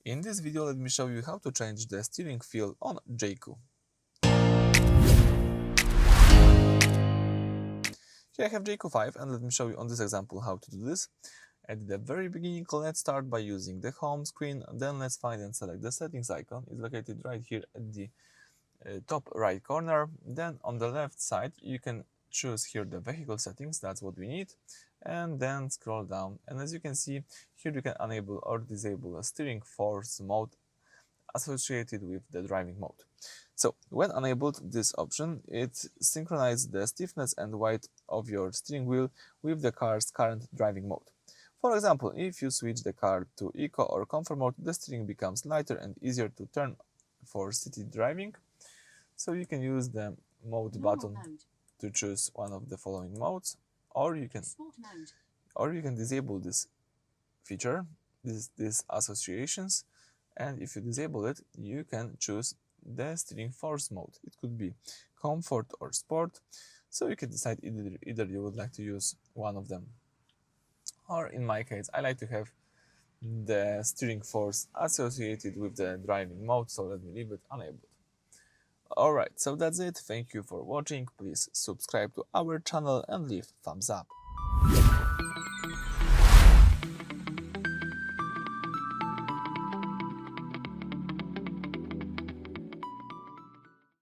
In this video, let me show you how to change the steering feel on Jaecoo. Here I have Jaecoo 5 and let me show you on this example how to do this. At the very beginning, let's start by using the home screen, then let's find and select the settings icon. It's located right here at the top right corner. Then on the left side, you can choose here the vehicle settings, that's what we need, and then scroll down, and as you can see here you can enable or disable a steering force mode associated with the driving mode. So when enabled this option, it synchronizes the stiffness and weight of your steering wheel with the car's current driving mode. For example, if you switch the car to Eco or Comfort mode, the steering becomes lighter and easier to turn for city driving. So you can use the mode button to choose one of the following modes, or you can disable this feature, these associations, and if you disable it, you can choose the steering force mode. It could be comfort or sport, so you can decide either you would like to use one of them. Or in my case, I like to have the steering force associated with the driving mode, so let me leave it enabled. Alright, so that's it. Thank you for watching. Please subscribe to our channel and leave thumbs up.